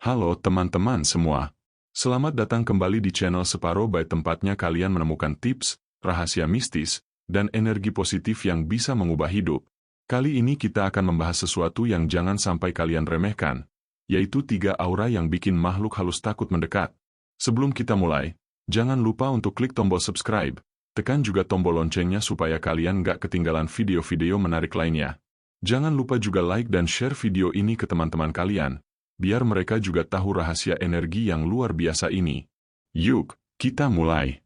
Halo teman-teman semua. Selamat datang kembali di channel Separuh by tempatnya kalian menemukan tips, rahasia mistis, dan energi positif yang bisa mengubah hidup. Kali ini kita akan membahas sesuatu yang jangan sampai kalian remehkan, yaitu 3 aura yang bikin makhluk halus takut mendekat. Sebelum kita mulai, jangan lupa untuk klik tombol subscribe, tekan juga tombol loncengnya supaya kalian nggak ketinggalan video-video menarik lainnya. Jangan lupa juga like dan share video ini ke teman-teman kalian, biar mereka juga tahu rahasia energi yang luar biasa ini. Yuk, kita mulai.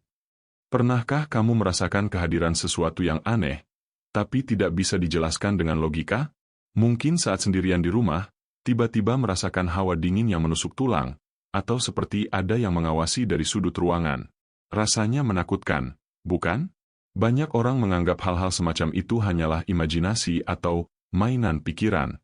Pernahkah kamu merasakan kehadiran sesuatu yang aneh, tapi tidak bisa dijelaskan dengan logika? Mungkin saat sendirian di rumah, tiba-tiba merasakan hawa dingin yang menusuk tulang, atau seperti ada yang mengawasi dari sudut ruangan. Rasanya menakutkan, bukan? Banyak orang menganggap hal-hal semacam itu hanyalah imajinasi atau mainan pikiran.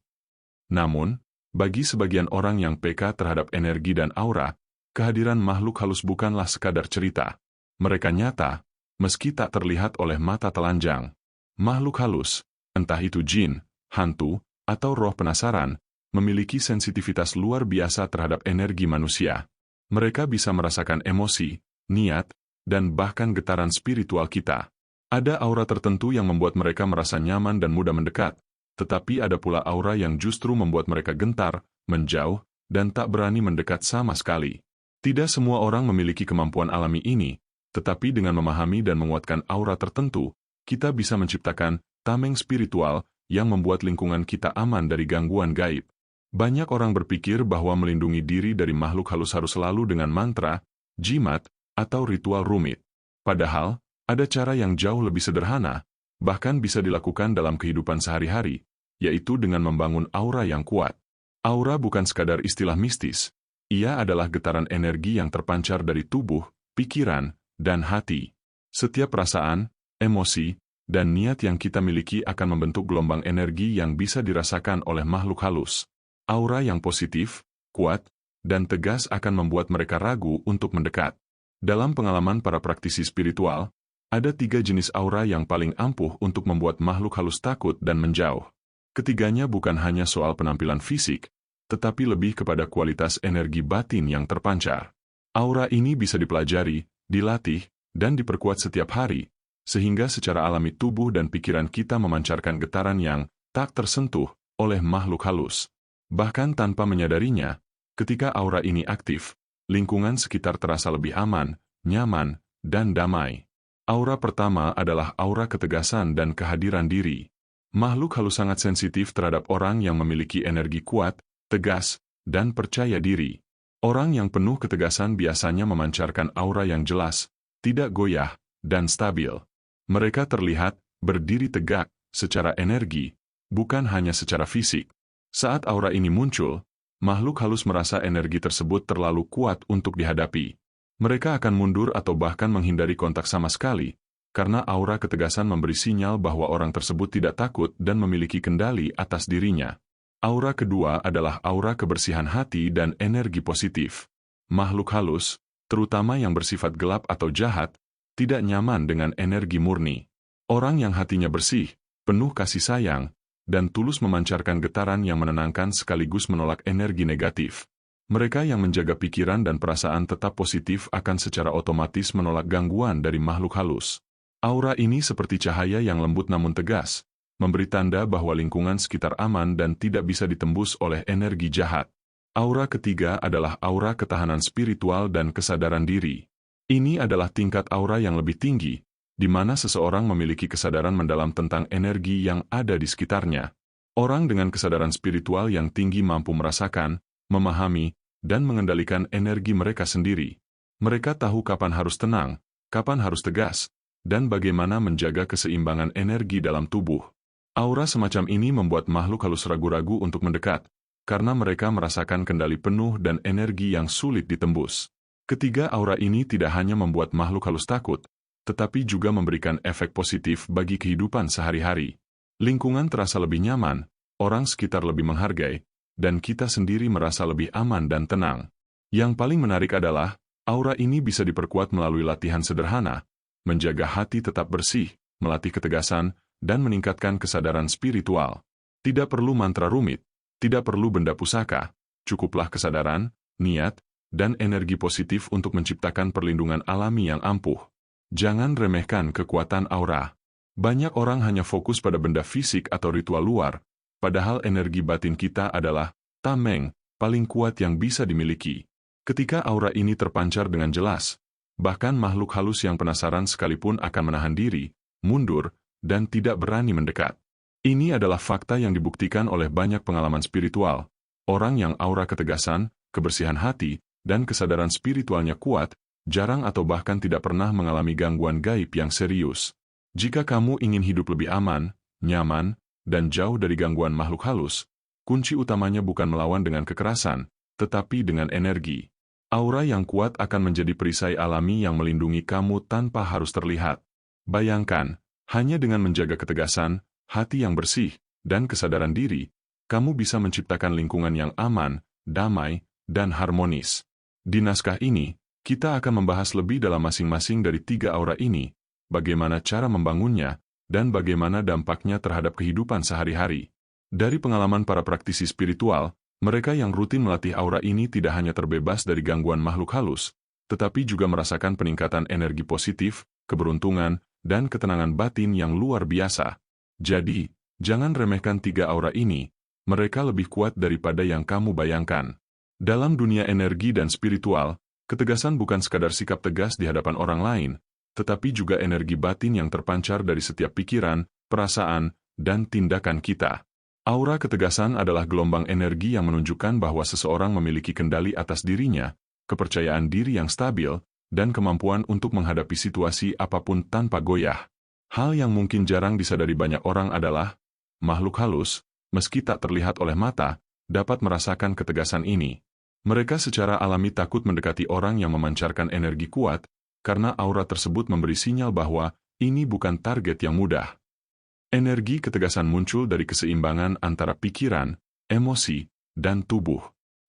Namun, bagi sebagian orang yang peka terhadap energi dan aura, kehadiran makhluk halus bukanlah sekadar cerita. Mereka nyata, meski tak terlihat oleh mata telanjang. Makhluk halus, entah itu jin, hantu, atau roh penasaran, memiliki sensitivitas luar biasa terhadap energi manusia. Mereka bisa merasakan emosi, niat, dan bahkan getaran spiritual kita. Ada aura tertentu yang membuat mereka merasa nyaman dan mudah mendekat, tetapi ada pula aura yang justru membuat mereka gentar, menjauh, dan tak berani mendekat sama sekali. Tidak semua orang memiliki kemampuan alami ini, tetapi dengan memahami dan menguatkan aura tertentu, kita bisa menciptakan tameng spiritual yang membuat lingkungan kita aman dari gangguan gaib. Banyak orang berpikir bahwa melindungi diri dari makhluk halus harus selalu dengan mantra, jimat, atau ritual rumit. Padahal, ada cara yang jauh lebih sederhana, bahkan bisa dilakukan dalam kehidupan sehari-hari, yaitu dengan membangun aura yang kuat. Aura bukan sekadar istilah mistis, ia adalah getaran energi yang terpancar dari tubuh, pikiran, dan hati. Setiap perasaan, emosi, dan niat yang kita miliki akan membentuk gelombang energi yang bisa dirasakan oleh makhluk halus. Aura yang positif, kuat, dan tegas akan membuat mereka ragu untuk mendekat. Dalam pengalaman para praktisi spiritual, ada 3 jenis aura yang paling ampuh untuk membuat makhluk halus takut dan menjauh. Ketiganya bukan hanya soal penampilan fisik, tetapi lebih kepada kualitas energi batin yang terpancar. Aura ini bisa dipelajari, dilatih, dan diperkuat setiap hari, sehingga secara alami tubuh dan pikiran kita memancarkan getaran yang tak tersentuh oleh makhluk halus. Bahkan tanpa menyadarinya, ketika aura ini aktif, lingkungan sekitar terasa lebih aman, nyaman, dan damai. Aura pertama adalah aura ketegasan dan kehadiran diri. Makhluk halus sangat sensitif terhadap orang yang memiliki energi kuat, tegas, dan percaya diri. Orang yang penuh ketegasan biasanya memancarkan aura yang jelas, tidak goyah, dan stabil. Mereka terlihat berdiri tegak secara energi, bukan hanya secara fisik. Saat aura ini muncul, makhluk halus merasa energi tersebut terlalu kuat untuk dihadapi. Mereka akan mundur atau bahkan menghindari kontak sama sekali, karena aura ketegasan memberi sinyal bahwa orang tersebut tidak takut dan memiliki kendali atas dirinya. Aura kedua adalah aura kebersihan hati dan energi positif. Makhluk halus, terutama yang bersifat gelap atau jahat, tidak nyaman dengan energi murni. Orang yang hatinya bersih, penuh kasih sayang, dan tulus memancarkan getaran yang menenangkan sekaligus menolak energi negatif. Mereka yang menjaga pikiran dan perasaan tetap positif akan secara otomatis menolak gangguan dari makhluk halus. Aura ini seperti cahaya yang lembut namun tegas, memberi tanda bahwa lingkungan sekitar aman dan tidak bisa ditembus oleh energi jahat. Aura ketiga adalah aura ketahanan spiritual dan kesadaran diri. Ini adalah tingkat aura yang lebih tinggi, di mana seseorang memiliki kesadaran mendalam tentang energi yang ada di sekitarnya. Orang dengan kesadaran spiritual yang tinggi mampu merasakan, memahami, dan mengendalikan energi mereka sendiri. Mereka tahu kapan harus tenang, kapan harus tegas, dan bagaimana menjaga keseimbangan energi dalam tubuh. Aura semacam ini membuat makhluk halus ragu-ragu untuk mendekat, karena mereka merasakan kendali penuh dan energi yang sulit ditembus. Ketiga aura ini tidak hanya membuat makhluk halus takut, tetapi juga memberikan efek positif bagi kehidupan sehari-hari. Lingkungan terasa lebih nyaman, orang sekitar lebih menghargai, dan kita sendiri merasa lebih aman dan tenang. Yang paling menarik adalah, aura ini bisa diperkuat melalui latihan sederhana, menjaga hati tetap bersih, melatih ketegasan, dan meningkatkan kesadaran spiritual. Tidak perlu mantra rumit, tidak perlu benda pusaka, cukuplah kesadaran, niat, dan energi positif untuk menciptakan perlindungan alami yang ampuh. Jangan remehkan kekuatan aura. Banyak orang hanya fokus pada benda fisik atau ritual luar, padahal energi batin kita adalah tameng, paling kuat yang bisa dimiliki. Ketika aura ini terpancar dengan jelas, bahkan makhluk halus yang penasaran sekalipun akan menahan diri, mundur, dan tidak berani mendekat. Ini adalah fakta yang dibuktikan oleh banyak pengalaman spiritual. Orang yang aura ketegasan, kebersihan hati, dan kesadaran spiritualnya kuat, jarang atau bahkan tidak pernah mengalami gangguan gaib yang serius. Jika kamu ingin hidup lebih aman, nyaman, dan jauh dari gangguan makhluk halus, kunci utamanya bukan melawan dengan kekerasan, tetapi dengan energi. Aura yang kuat akan menjadi perisai alami yang melindungi kamu tanpa harus terlihat. Bayangkan, hanya dengan menjaga ketegasan, hati yang bersih, dan kesadaran diri, kamu bisa menciptakan lingkungan yang aman, damai, dan harmonis. Di naskah ini, kita akan membahas lebih dalam masing-masing dari 3 aura ini, bagaimana cara membangunnya, dan bagaimana dampaknya terhadap kehidupan sehari-hari. Dari pengalaman para praktisi spiritual, mereka yang rutin melatih aura ini tidak hanya terbebas dari gangguan makhluk halus, tetapi juga merasakan peningkatan energi positif, keberuntungan, dan ketenangan batin yang luar biasa. Jadi, jangan remehkan 3 aura ini, mereka lebih kuat daripada yang kamu bayangkan. Dalam dunia energi dan spiritual, ketegasan bukan sekadar sikap tegas di hadapan orang lain, tetapi juga energi batin yang terpancar dari setiap pikiran, perasaan, dan tindakan kita. Aura ketegasan adalah gelombang energi yang menunjukkan bahwa seseorang memiliki kendali atas dirinya, kepercayaan diri yang stabil, dan kemampuan untuk menghadapi situasi apapun tanpa goyah. Hal yang mungkin jarang disadari banyak orang adalah, makhluk halus, meski tak terlihat oleh mata, dapat merasakan ketegasan ini. Mereka secara alami takut mendekati orang yang memancarkan energi kuat, karena aura tersebut memberi sinyal bahwa ini bukan target yang mudah. Energi ketegasan muncul dari keseimbangan antara pikiran, emosi, dan tubuh.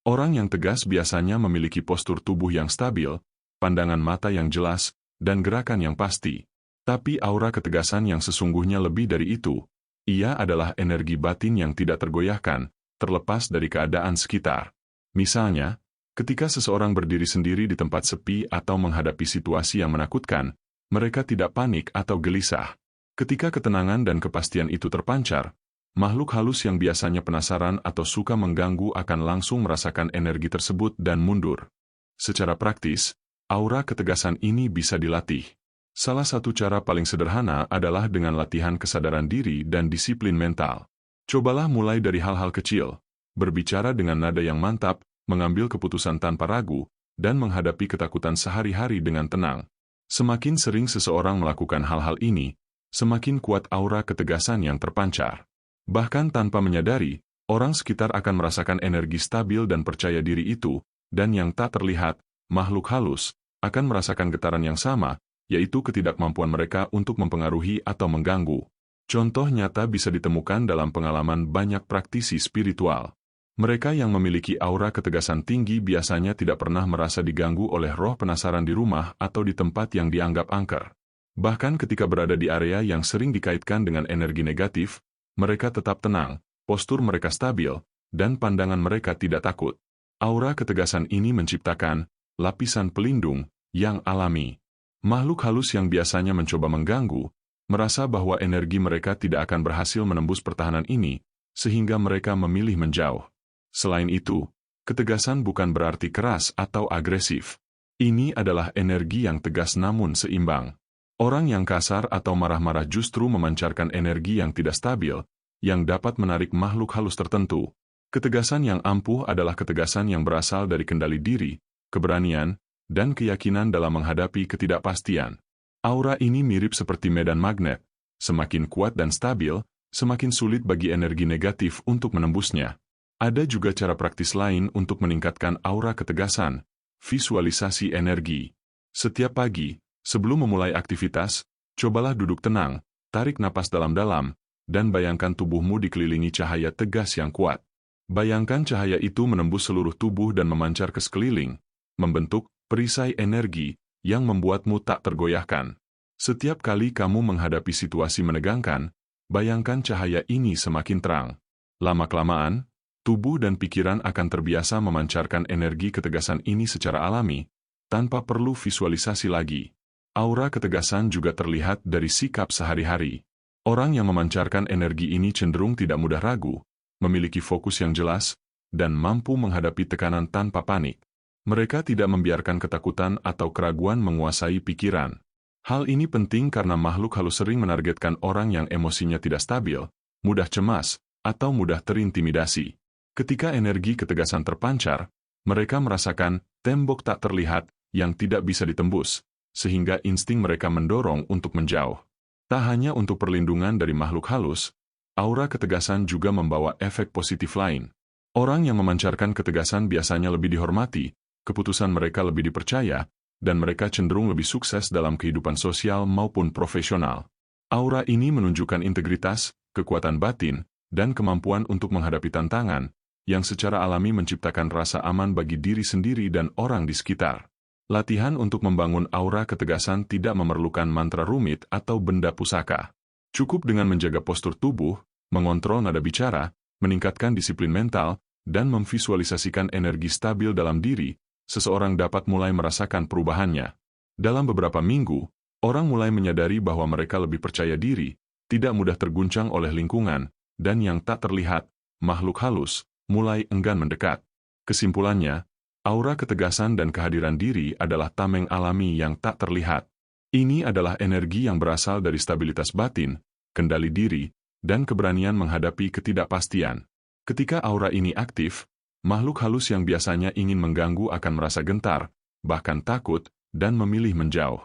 Orang yang tegas biasanya memiliki postur tubuh yang stabil, pandangan mata yang jelas, dan gerakan yang pasti. Tapi aura ketegasan yang sesungguhnya lebih dari itu. Ia adalah energi batin yang tidak tergoyahkan, terlepas dari keadaan sekitar. Misalnya, ketika seseorang berdiri sendiri di tempat sepi atau menghadapi situasi yang menakutkan, mereka tidak panik atau gelisah. Ketika ketenangan dan kepastian itu terpancar, makhluk halus yang biasanya penasaran atau suka mengganggu akan langsung merasakan energi tersebut dan mundur. Secara praktis, aura ketegasan ini bisa dilatih. Salah satu cara paling sederhana adalah dengan latihan kesadaran diri dan disiplin mental. Cobalah mulai dari hal-hal kecil, berbicara dengan nada yang mantap, mengambil keputusan tanpa ragu, dan menghadapi ketakutan sehari-hari dengan tenang. Semakin sering seseorang melakukan hal-hal ini, semakin kuat aura ketegasan yang terpancar. Bahkan tanpa menyadari, orang sekitar akan merasakan energi stabil dan percaya diri itu, dan yang tak terlihat, makhluk halus, akan merasakan getaran yang sama, yaitu ketidakmampuan mereka untuk mempengaruhi atau mengganggu. Contoh nyata bisa ditemukan dalam pengalaman banyak praktisi spiritual. Mereka yang memiliki aura ketegasan tinggi biasanya tidak pernah merasa diganggu oleh roh penasaran di rumah atau di tempat yang dianggap angker. Bahkan ketika berada di area yang sering dikaitkan dengan energi negatif, mereka tetap tenang, postur mereka stabil, dan pandangan mereka tidak takut. Aura ketegasan ini menciptakan lapisan pelindung yang alami. Makhluk halus yang biasanya mencoba mengganggu, merasa bahwa energi mereka tidak akan berhasil menembus pertahanan ini, sehingga mereka memilih menjauh. Selain itu, ketegasan bukan berarti keras atau agresif. Ini adalah energi yang tegas namun seimbang. Orang yang kasar atau marah-marah justru memancarkan energi yang tidak stabil, yang dapat menarik makhluk halus tertentu. Ketegasan yang ampuh adalah ketegasan yang berasal dari kendali diri, keberanian, dan keyakinan dalam menghadapi ketidakpastian. Aura ini mirip seperti medan magnet, semakin kuat dan stabil, semakin sulit bagi energi negatif untuk menembusnya. Ada juga cara praktis lain untuk meningkatkan aura ketegasan, visualisasi energi. Setiap pagi, sebelum memulai aktivitas, cobalah duduk tenang, tarik napas dalam-dalam, dan bayangkan tubuhmu dikelilingi cahaya tegas yang kuat. Bayangkan cahaya itu menembus seluruh tubuh dan memancar ke sekeliling, membentuk perisai energi yang membuatmu tak tergoyahkan. Setiap kali kamu menghadapi situasi menegangkan, bayangkan cahaya ini semakin terang. Lama-kelamaan, Tubuh dan pikiran akan terbiasa memancarkan energi ketegasan ini secara alami, tanpa perlu visualisasi lagi. Aura ketegasan juga terlihat dari sikap sehari-hari. Orang yang memancarkan energi ini cenderung tidak mudah ragu, memiliki fokus yang jelas, dan mampu menghadapi tekanan tanpa panik. Mereka tidak membiarkan ketakutan atau keraguan menguasai pikiran. Hal ini penting karena makhluk halus sering menargetkan orang yang emosinya tidak stabil, mudah cemas, atau mudah terintimidasi. Ketika energi ketegasan terpancar, mereka merasakan tembok tak terlihat yang tidak bisa ditembus, sehingga insting mereka mendorong untuk menjauh. Tak hanya untuk perlindungan dari makhluk halus, aura ketegasan juga membawa efek positif lain. Orang yang memancarkan ketegasan biasanya lebih dihormati, keputusan mereka lebih dipercaya, dan mereka cenderung lebih sukses dalam kehidupan sosial maupun profesional. Aura ini menunjukkan integritas, kekuatan batin, dan kemampuan untuk menghadapi tantangan, yang secara alami menciptakan rasa aman bagi diri sendiri dan orang di sekitar. Latihan untuk membangun aura ketegasan tidak memerlukan mantra rumit atau benda pusaka. Cukup dengan menjaga postur tubuh, mengontrol nada bicara, meningkatkan disiplin mental, dan memvisualisasikan energi stabil dalam diri, seseorang dapat mulai merasakan perubahannya. Dalam beberapa minggu, orang mulai menyadari bahwa mereka lebih percaya diri, tidak mudah terguncang oleh lingkungan, dan yang tak terlihat, makhluk halus, mulai enggan mendekat. Kesimpulannya, aura ketegasan dan kehadiran diri adalah tameng alami yang tak terlihat. Ini adalah energi yang berasal dari stabilitas batin, kendali diri, dan keberanian menghadapi ketidakpastian. Ketika aura ini aktif, makhluk halus yang biasanya ingin mengganggu akan merasa gentar, bahkan takut, dan memilih menjauh.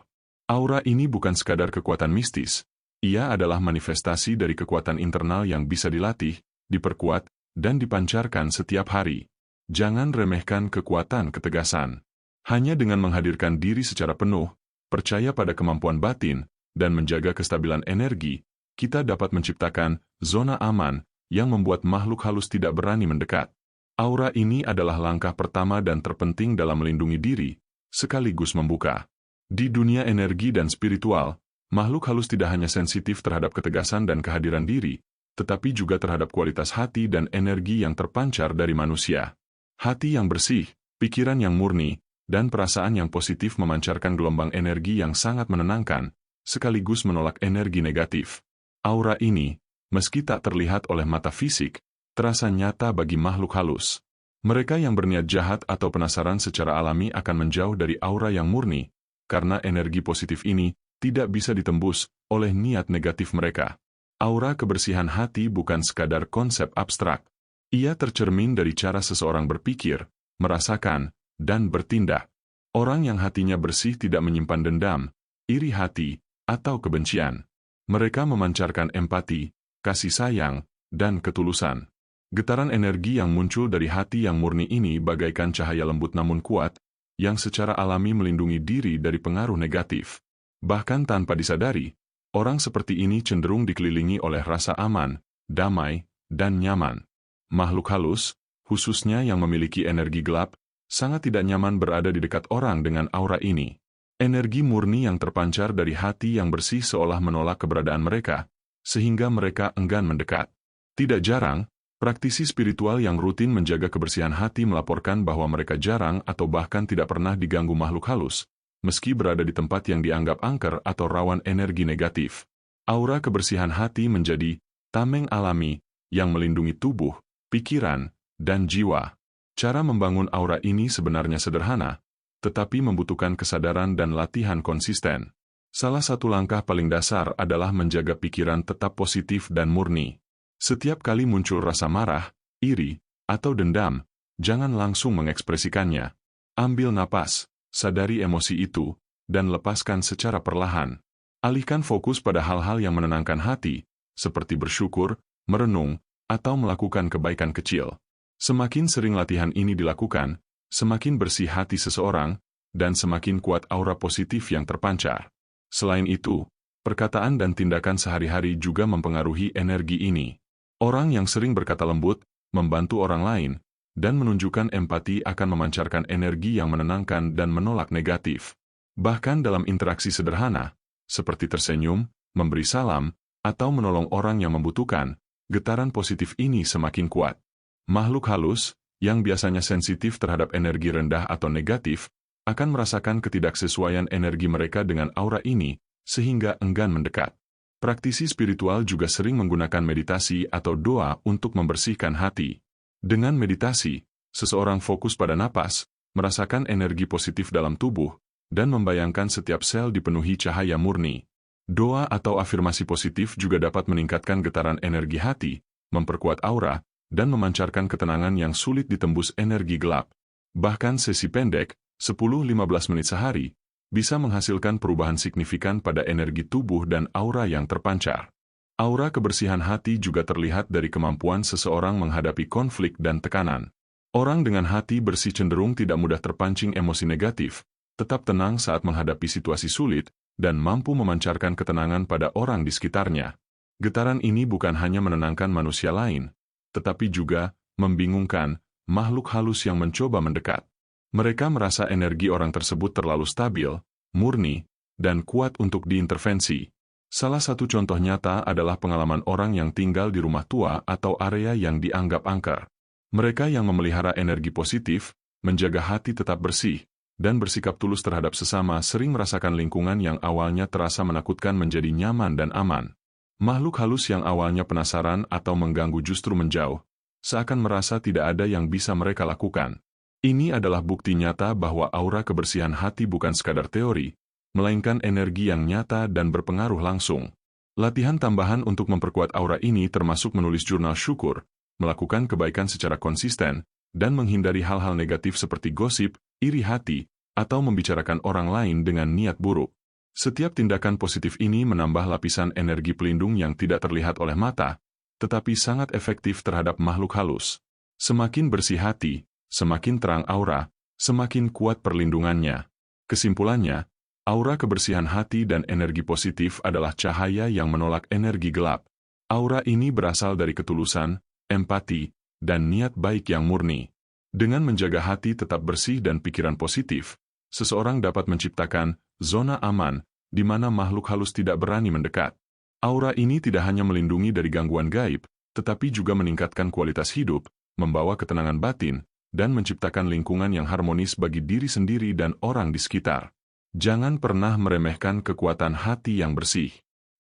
Aura ini bukan sekadar kekuatan mistis, ia adalah manifestasi dari kekuatan internal yang bisa dilatih, diperkuat, dan dipancarkan setiap hari. Jangan remehkan kekuatan ketegasan. Hanya dengan menghadirkan diri secara penuh, percaya pada kemampuan batin, dan menjaga kestabilan energi, kita dapat menciptakan zona aman yang membuat makhluk halus tidak berani mendekat. Aura ini adalah langkah pertama dan terpenting dalam melindungi diri, sekaligus membuka. Di dunia energi dan spiritual, makhluk halus tidak hanya sensitif terhadap ketegasan dan kehadiran diri, tetapi juga terhadap kualitas hati dan energi yang terpancar dari manusia. Hati yang bersih, pikiran yang murni, dan perasaan yang positif memancarkan gelombang energi yang sangat menenangkan, sekaligus menolak energi negatif. Aura ini, meski tak terlihat oleh mata fisik, terasa nyata bagi makhluk halus. Mereka yang berniat jahat atau penasaran secara alami akan menjauh dari aura yang murni, karena energi positif ini tidak bisa ditembus oleh niat negatif mereka. Aura kebersihan hati bukan sekadar konsep abstrak. Ia tercermin dari cara seseorang berpikir, merasakan, dan bertindak. Orang yang hatinya bersih tidak menyimpan dendam, iri hati, atau kebencian. Mereka memancarkan empati, kasih sayang, dan ketulusan. Getaran energi yang muncul dari hati yang murni ini bagaikan cahaya lembut namun kuat, yang secara alami melindungi diri dari pengaruh negatif. Bahkan tanpa disadari, orang seperti ini cenderung dikelilingi oleh rasa aman, damai, dan nyaman. Makhluk halus, khususnya yang memiliki energi gelap, sangat tidak nyaman berada di dekat orang dengan aura ini. Energi murni yang terpancar dari hati yang bersih seolah menolak keberadaan mereka, sehingga mereka enggan mendekat. Tidak jarang, praktisi spiritual yang rutin menjaga kebersihan hati melaporkan bahwa mereka jarang atau bahkan tidak pernah diganggu makhluk halus, meski berada di tempat yang dianggap angker atau rawan energi negatif. Aura kebersihan hati menjadi tameng alami yang melindungi tubuh, pikiran, dan jiwa. Cara membangun aura ini sebenarnya sederhana, tetapi membutuhkan kesadaran dan latihan konsisten. Salah satu langkah paling dasar adalah menjaga pikiran tetap positif dan murni. Setiap kali muncul rasa marah, iri, atau dendam, jangan langsung mengekspresikannya. Ambil napas, sadari emosi itu, dan lepaskan secara perlahan. Alihkan fokus pada hal-hal yang menenangkan hati, seperti bersyukur, merenung, atau melakukan kebaikan kecil. Semakin sering latihan ini dilakukan, semakin bersih hati seseorang, dan semakin kuat aura positif yang terpancar. Selain itu, perkataan dan tindakan sehari-hari juga mempengaruhi energi ini. Orang yang sering berkata lembut, membantu orang lain, dan menunjukkan empati akan memancarkan energi yang menenangkan dan menolak negatif. Bahkan dalam interaksi sederhana, seperti tersenyum, memberi salam, atau menolong orang yang membutuhkan, getaran positif ini semakin kuat. Makhluk halus, yang biasanya sensitif terhadap energi rendah atau negatif, akan merasakan ketidaksesuaian energi mereka dengan aura ini, sehingga enggan mendekat. Praktisi spiritual juga sering menggunakan meditasi atau doa untuk membersihkan hati. Dengan meditasi, seseorang fokus pada napas, merasakan energi positif dalam tubuh, dan membayangkan setiap sel dipenuhi cahaya murni. Doa atau afirmasi positif juga dapat meningkatkan getaran energi hati, memperkuat aura, dan memancarkan ketenangan yang sulit ditembus energi gelap. Bahkan sesi pendek, 10-15 menit sehari, bisa menghasilkan perubahan signifikan pada energi tubuh dan aura yang terpancar. Aura kebersihan hati juga terlihat dari kemampuan seseorang menghadapi konflik dan tekanan. Orang dengan hati bersih cenderung tidak mudah terpancing emosi negatif, tetap tenang saat menghadapi situasi sulit, dan mampu memancarkan ketenangan pada orang di sekitarnya. Getaran ini bukan hanya menenangkan manusia lain, tetapi juga membingungkan makhluk halus yang mencoba mendekat. Mereka merasa energi orang tersebut terlalu stabil, murni, dan kuat untuk diintervensi. Salah satu contoh nyata adalah pengalaman orang yang tinggal di rumah tua atau area yang dianggap angker. Mereka yang memelihara energi positif, menjaga hati tetap bersih, dan bersikap tulus terhadap sesama sering merasakan lingkungan yang awalnya terasa menakutkan menjadi nyaman dan aman. Makhluk halus yang awalnya penasaran atau mengganggu justru menjauh, seakan merasa tidak ada yang bisa mereka lakukan. Ini adalah bukti nyata bahwa aura kebersihan hati bukan sekadar teori, melainkan energi yang nyata dan berpengaruh langsung. Latihan tambahan untuk memperkuat aura ini termasuk menulis jurnal syukur, melakukan kebaikan secara konsisten, dan menghindari hal-hal negatif seperti gosip, iri hati, atau membicarakan orang lain dengan niat buruk. Setiap tindakan positif ini menambah lapisan energi pelindung yang tidak terlihat oleh mata, tetapi sangat efektif terhadap makhluk halus. Semakin bersih hati, semakin terang aura, semakin kuat perlindungannya. Kesimpulannya, aura kebersihan hati dan energi positif adalah cahaya yang menolak energi gelap. Aura ini berasal dari ketulusan, empati, dan niat baik yang murni. Dengan menjaga hati tetap bersih dan pikiran positif, seseorang dapat menciptakan zona aman, di mana makhluk halus tidak berani mendekat. Aura ini tidak hanya melindungi dari gangguan gaib, tetapi juga meningkatkan kualitas hidup, membawa ketenangan batin, dan menciptakan lingkungan yang harmonis bagi diri sendiri dan orang di sekitar. Jangan pernah meremehkan kekuatan hati yang bersih.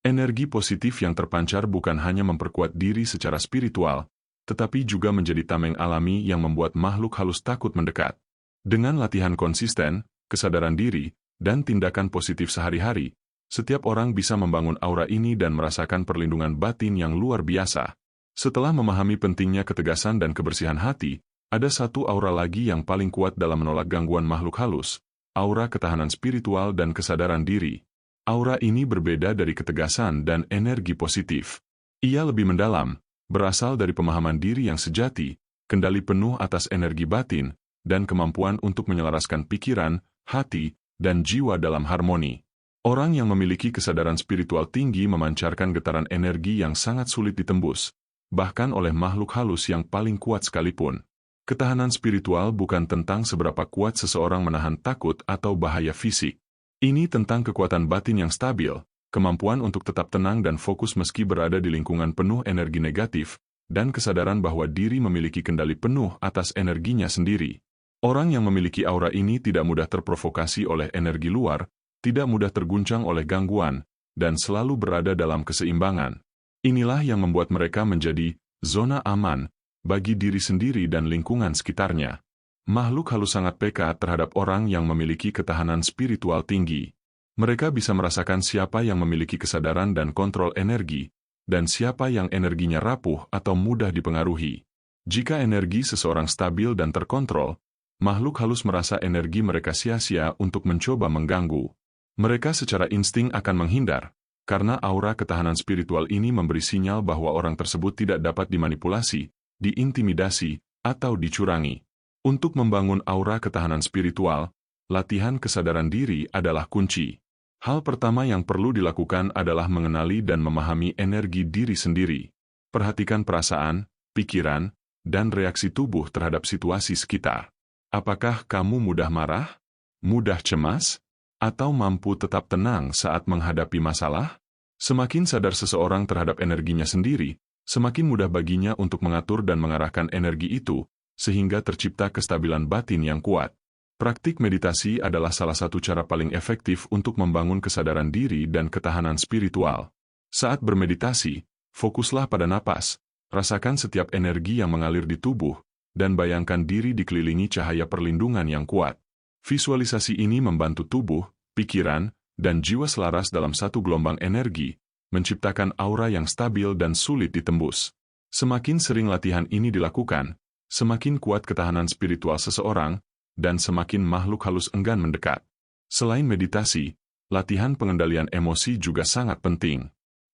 Energi positif yang terpancar bukan hanya memperkuat diri secara spiritual, tetapi juga menjadi tameng alami yang membuat makhluk halus takut mendekat. Dengan latihan konsisten, kesadaran diri, dan tindakan positif sehari-hari, setiap orang bisa membangun aura ini dan merasakan perlindungan batin yang luar biasa. Setelah memahami pentingnya ketegasan dan kebersihan hati, ada satu aura lagi yang paling kuat dalam menolak gangguan makhluk halus, aura ketahanan spiritual dan kesadaran diri. Aura ini berbeda dari ketegasan dan energi positif. Ia lebih mendalam, berasal dari pemahaman diri yang sejati, kendali penuh atas energi batin, dan kemampuan untuk menyelaraskan pikiran, hati, dan jiwa dalam harmoni. Orang yang memiliki kesadaran spiritual tinggi memancarkan getaran energi yang sangat sulit ditembus, bahkan oleh makhluk halus yang paling kuat sekalipun. Ketahanan spiritual bukan tentang seberapa kuat seseorang menahan takut atau bahaya fisik. Ini tentang kekuatan batin yang stabil, kemampuan untuk tetap tenang dan fokus meski berada di lingkungan penuh energi negatif, dan kesadaran bahwa diri memiliki kendali penuh atas energinya sendiri. Orang yang memiliki aura ini tidak mudah terprovokasi oleh energi luar, tidak mudah terguncang oleh gangguan, dan selalu berada dalam keseimbangan. Inilah yang membuat mereka menjadi zona aman bagi diri sendiri dan lingkungan sekitarnya. Makhluk halus sangat peka terhadap orang yang memiliki ketahanan spiritual tinggi. Mereka bisa merasakan siapa yang memiliki kesadaran dan kontrol energi, dan siapa yang energinya rapuh atau mudah dipengaruhi. Jika energi seseorang stabil dan terkontrol, makhluk halus merasa energi mereka sia-sia untuk mencoba mengganggu. Mereka secara insting akan menghindar, karena aura ketahanan spiritual ini memberi sinyal bahwa orang tersebut tidak dapat dimanipulasi, diintimidasi, atau dicurangi. Untuk membangun aura ketahanan spiritual, latihan kesadaran diri adalah kunci. Hal pertama yang perlu dilakukan adalah mengenali dan memahami energi diri sendiri. Perhatikan perasaan, pikiran, dan reaksi tubuh terhadap situasi sekitar. Apakah kamu mudah marah, mudah cemas, atau mampu tetap tenang saat menghadapi masalah? Semakin sadar seseorang terhadap energinya sendiri, Semakin mudah baginya untuk mengatur dan mengarahkan energi itu, sehingga tercipta kestabilan batin yang kuat. Praktik meditasi adalah salah satu cara paling efektif untuk membangun kesadaran diri dan ketahanan spiritual. Saat bermeditasi, fokuslah pada napas, rasakan setiap energi yang mengalir di tubuh, dan bayangkan diri dikelilingi cahaya perlindungan yang kuat. Visualisasi ini membantu tubuh, pikiran, dan jiwa selaras dalam satu gelombang energi, menciptakan aura yang stabil dan sulit ditembus. Semakin sering latihan ini dilakukan, semakin kuat ketahanan spiritual seseorang, dan semakin makhluk halus enggan mendekat. Selain meditasi, latihan pengendalian emosi juga sangat penting.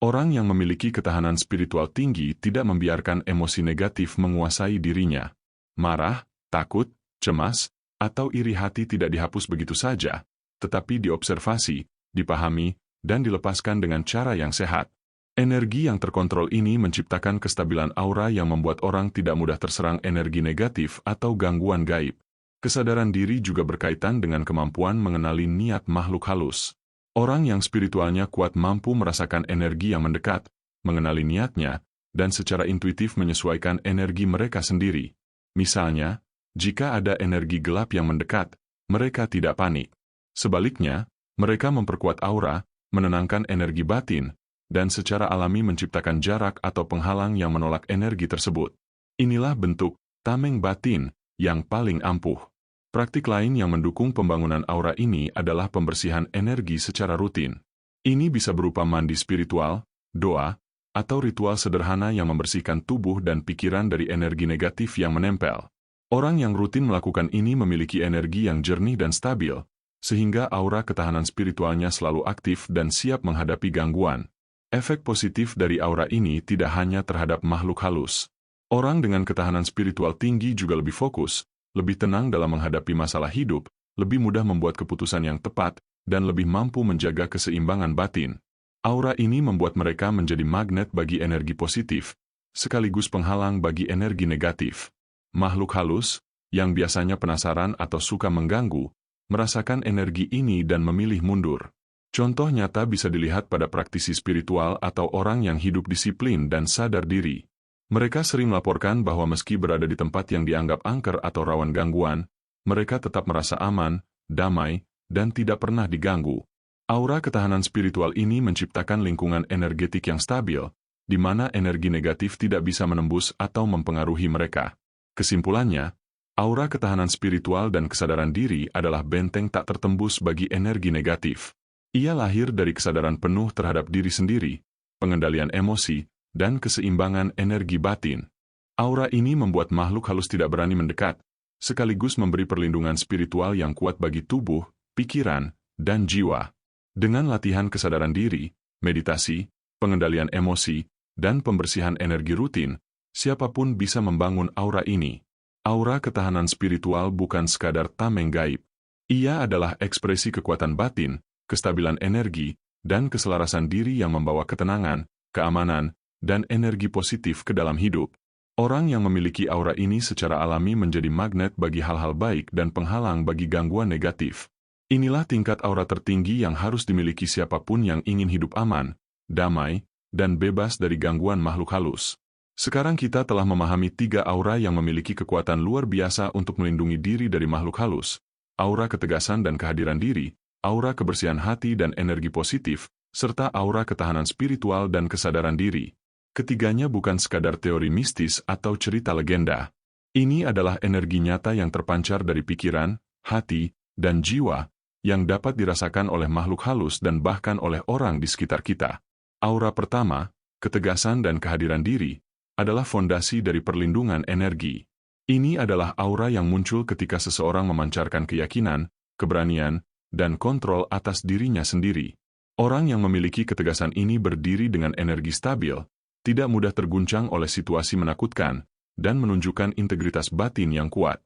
Orang yang memiliki ketahanan spiritual tinggi tidak membiarkan emosi negatif menguasai dirinya. Marah, takut, cemas, atau iri hati tidak dihapus begitu saja, tetapi diobservasi, dipahami, dan dilepaskan dengan cara yang sehat. Energi yang terkontrol ini menciptakan kestabilan aura yang membuat orang tidak mudah terserang energi negatif atau gangguan gaib. Kesadaran diri juga berkaitan dengan kemampuan mengenali niat makhluk halus. Orang yang spiritualnya kuat mampu merasakan energi yang mendekat, mengenali niatnya, dan secara intuitif menyesuaikan energi mereka sendiri. Misalnya, jika ada energi gelap yang mendekat, mereka tidak panik. Sebaliknya, mereka memperkuat aura, menenangkan energi batin, dan secara alami menciptakan jarak atau penghalang yang menolak energi tersebut. Inilah bentuk tameng batin yang paling ampuh. Praktik lain yang mendukung pembangunan aura ini adalah pembersihan energi secara rutin. Ini bisa berupa mandi spiritual, doa, atau ritual sederhana yang membersihkan tubuh dan pikiran dari energi negatif yang menempel. Orang yang rutin melakukan ini memiliki energi yang jernih dan stabil, sehingga aura ketahanan spiritualnya selalu aktif dan siap menghadapi gangguan. Efek positif dari aura ini tidak hanya terhadap makhluk halus. Orang dengan ketahanan spiritual tinggi juga lebih fokus, lebih tenang dalam menghadapi masalah hidup, lebih mudah membuat keputusan yang tepat, dan lebih mampu menjaga keseimbangan batin. Aura ini membuat mereka menjadi magnet bagi energi positif, sekaligus penghalang bagi energi negatif. Makhluk halus, yang biasanya penasaran atau suka mengganggu, merasakan energi ini dan memilih mundur. Contoh nyata bisa dilihat pada praktisi spiritual atau orang yang hidup disiplin dan sadar diri. Mereka sering melaporkan bahwa meski berada di tempat yang dianggap angker atau rawan gangguan, mereka tetap merasa aman, damai, dan tidak pernah diganggu. Aura ketahanan spiritual ini menciptakan lingkungan energetik yang stabil, di mana energi negatif tidak bisa menembus atau mempengaruhi mereka. Kesimpulannya, aura ketahanan spiritual dan kesadaran diri adalah benteng tak tertembus bagi energi negatif. Ia lahir dari kesadaran penuh terhadap diri sendiri, pengendalian emosi, dan keseimbangan energi batin. Aura ini membuat makhluk halus tidak berani mendekat, sekaligus memberi perlindungan spiritual yang kuat bagi tubuh, pikiran, dan jiwa. Dengan latihan kesadaran diri, meditasi, pengendalian emosi, dan pembersihan energi rutin, siapapun bisa membangun aura ini. Aura ketahanan spiritual bukan sekadar tameng gaib. Ia adalah ekspresi kekuatan batin, kestabilan energi, dan keselarasan diri yang membawa ketenangan, keamanan, dan energi positif ke dalam hidup. Orang yang memiliki aura ini secara alami menjadi magnet bagi hal-hal baik dan penghalang bagi gangguan negatif. Inilah tingkat aura tertinggi yang harus dimiliki siapapun yang ingin hidup aman, damai, dan bebas dari gangguan makhluk halus. Sekarang kita telah memahami 3 aura yang memiliki kekuatan luar biasa untuk melindungi diri dari makhluk halus. Aura ketegasan dan kehadiran diri, aura kebersihan hati dan energi positif, serta aura ketahanan spiritual dan kesadaran diri. Ketiganya bukan sekadar teori mistis atau cerita legenda. Ini adalah energi nyata yang terpancar dari pikiran, hati, dan jiwa, yang dapat dirasakan oleh makhluk halus dan bahkan oleh orang di sekitar kita. Aura pertama, ketegasan dan kehadiran diri, adalah fondasi dari perlindungan energi. Ini adalah aura yang muncul ketika seseorang memancarkan keyakinan, keberanian, dan kontrol atas dirinya sendiri. Orang yang memiliki ketegasan ini berdiri dengan energi stabil, tidak mudah terguncang oleh situasi menakutkan, dan menunjukkan integritas batin yang kuat.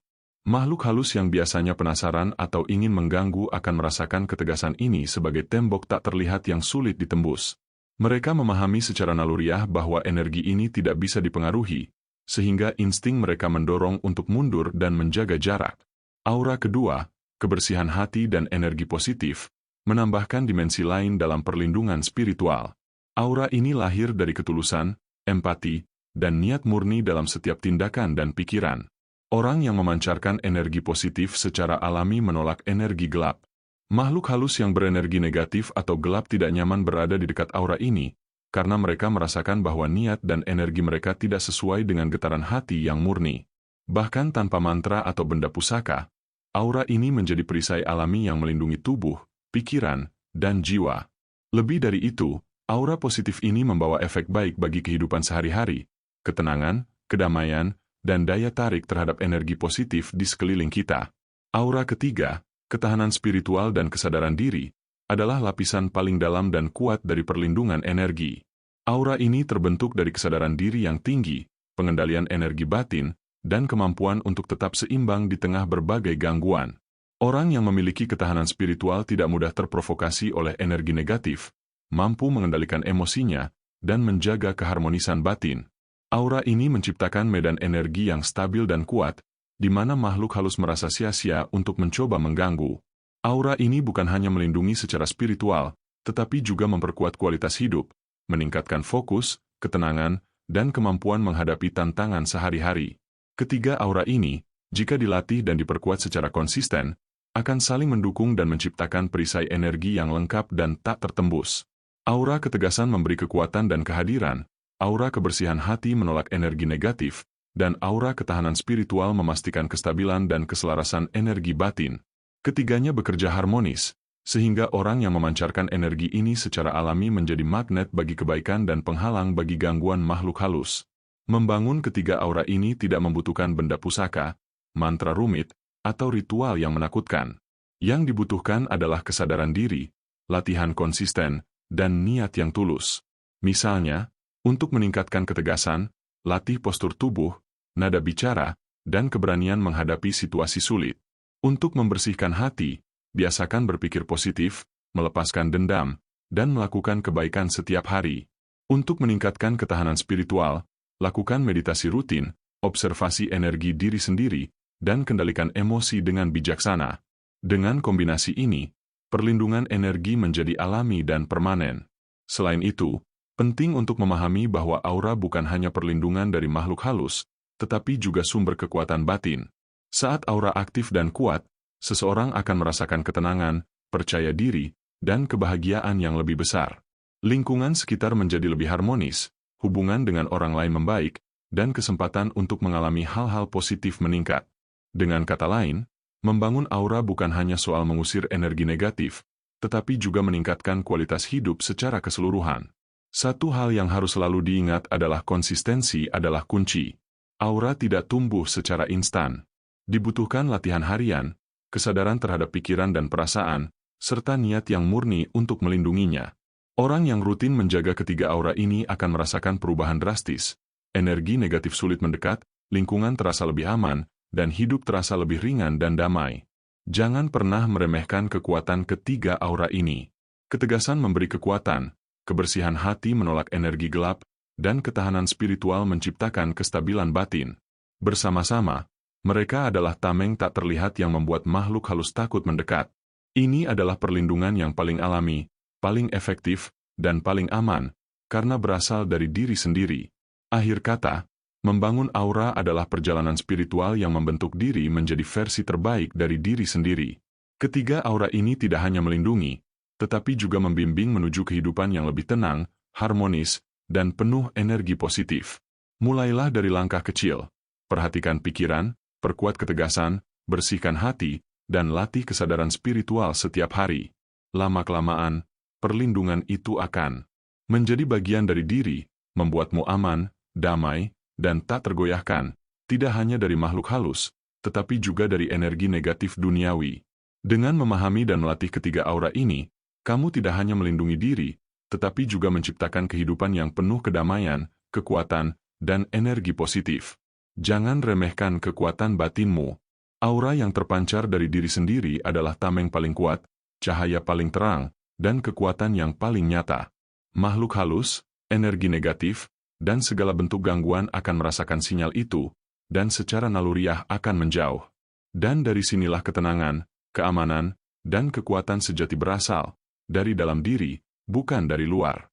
Makhluk halus yang biasanya penasaran atau ingin mengganggu akan merasakan ketegasan ini sebagai tembok tak terlihat yang sulit ditembus. Mereka memahami secara naluriah bahwa energi ini tidak bisa dipengaruhi, sehingga insting mereka mendorong untuk mundur dan menjaga jarak. Aura kedua, kebersihan hati dan energi positif, menambahkan dimensi lain dalam perlindungan spiritual. Aura ini lahir dari ketulusan, empati, dan niat murni dalam setiap tindakan dan pikiran. Orang yang memancarkan energi positif secara alami menolak energi gelap. Makhluk halus yang berenergi negatif atau gelap tidak nyaman berada di dekat aura ini, karena mereka merasakan bahwa niat dan energi mereka tidak sesuai dengan getaran hati yang murni. Bahkan tanpa mantra atau benda pusaka, aura ini menjadi perisai alami yang melindungi tubuh, pikiran, dan jiwa. Lebih dari itu, aura positif ini membawa efek baik bagi kehidupan sehari-hari, ketenangan, kedamaian, dan daya tarik terhadap energi positif di sekeliling kita. Aura ketiga, ketahanan spiritual dan kesadaran diri, adalah lapisan paling dalam dan kuat dari perlindungan energi. Aura ini terbentuk dari kesadaran diri yang tinggi, pengendalian energi batin, dan kemampuan untuk tetap seimbang di tengah berbagai gangguan. Orang yang memiliki ketahanan spiritual tidak mudah terprovokasi oleh energi negatif, mampu mengendalikan emosinya, dan menjaga keharmonisan batin. Aura ini menciptakan medan energi yang stabil dan kuat, di mana makhluk halus merasa sia-sia untuk mencoba mengganggu. Aura ini bukan hanya melindungi secara spiritual, tetapi juga memperkuat kualitas hidup, meningkatkan fokus, ketenangan, dan kemampuan menghadapi tantangan sehari-hari. Ketiga aura ini, jika dilatih dan diperkuat secara konsisten, akan saling mendukung dan menciptakan perisai energi yang lengkap dan tak tertembus. Aura ketegasan memberi kekuatan dan kehadiran, aura kebersihan hati menolak energi negatif, dan aura ketahanan spiritual memastikan kestabilan dan keselarasan energi batin. Ketiganya bekerja harmonis, sehingga orang yang memancarkan energi ini secara alami menjadi magnet bagi kebaikan dan penghalang bagi gangguan makhluk halus. Membangun ketiga aura ini tidak membutuhkan benda pusaka, mantra rumit, atau ritual yang menakutkan. Yang dibutuhkan adalah kesadaran diri, latihan konsisten, dan niat yang tulus. Misalnya, untuk meningkatkan ketegasan, latih postur tubuh, nada bicara, dan keberanian menghadapi situasi sulit. Untuk membersihkan hati, biasakan berpikir positif, melepaskan dendam, dan melakukan kebaikan setiap hari. Untuk meningkatkan ketahanan spiritual, lakukan meditasi rutin, observasi energi diri sendiri, dan kendalikan emosi dengan bijaksana. Dengan kombinasi ini, perlindungan energi menjadi alami dan permanen. Selain itu, penting untuk memahami bahwa aura bukan hanya perlindungan dari makhluk halus, tetapi juga sumber kekuatan batin. Saat aura aktif dan kuat, seseorang akan merasakan ketenangan, percaya diri, dan kebahagiaan yang lebih besar. Lingkungan sekitar menjadi lebih harmonis, hubungan dengan orang lain membaik, dan kesempatan untuk mengalami hal-hal positif meningkat. Dengan kata lain, membangun aura bukan hanya soal mengusir energi negatif, tetapi juga meningkatkan kualitas hidup secara keseluruhan. Satu hal yang harus selalu diingat adalah konsistensi adalah kunci. Aura tidak tumbuh secara instan. Dibutuhkan latihan harian, kesadaran terhadap pikiran dan perasaan, serta niat yang murni untuk melindunginya. Orang yang rutin menjaga ketiga aura ini akan merasakan perubahan drastis. Energi negatif sulit mendekat, lingkungan terasa lebih aman, dan hidup terasa lebih ringan dan damai. Jangan pernah meremehkan kekuatan ketiga aura ini. Ketegasan memberi kekuatan, kebersihan hati menolak energi gelap, dan ketahanan spiritual menciptakan kestabilan batin. Bersama-sama, mereka adalah tameng tak terlihat yang membuat makhluk halus takut mendekat. Ini adalah perlindungan yang paling alami, paling efektif, dan paling aman, karena berasal dari diri sendiri. Akhir kata, membangun aura adalah perjalanan spiritual yang membentuk diri menjadi versi terbaik dari diri sendiri. Ketiga aura ini tidak hanya melindungi, tetapi juga membimbing menuju kehidupan yang lebih tenang, harmonis, dan penuh energi positif. Mulailah dari langkah kecil. Perhatikan pikiran, perkuat ketegasan, bersihkan hati, dan latih kesadaran spiritual setiap hari. Lama-kelamaan, perlindungan itu akan menjadi bagian dari diri, membuatmu aman, damai, dan tak tergoyahkan, tidak hanya dari makhluk halus, tetapi juga dari energi negatif duniawi. Dengan memahami dan melatih ketiga aura ini, kamu tidak hanya melindungi diri, tetapi juga menciptakan kehidupan yang penuh kedamaian, kekuatan, dan energi positif. Jangan remehkan kekuatan batinmu. Aura yang terpancar dari diri sendiri adalah tameng paling kuat, cahaya paling terang, dan kekuatan yang paling nyata. Makhluk halus, energi negatif, dan segala bentuk gangguan akan merasakan sinyal itu, dan secara naluriah akan menjauh. Dan dari sinilah ketenangan, keamanan, dan kekuatan sejati berasal, dari dalam diri, bukan dari luar.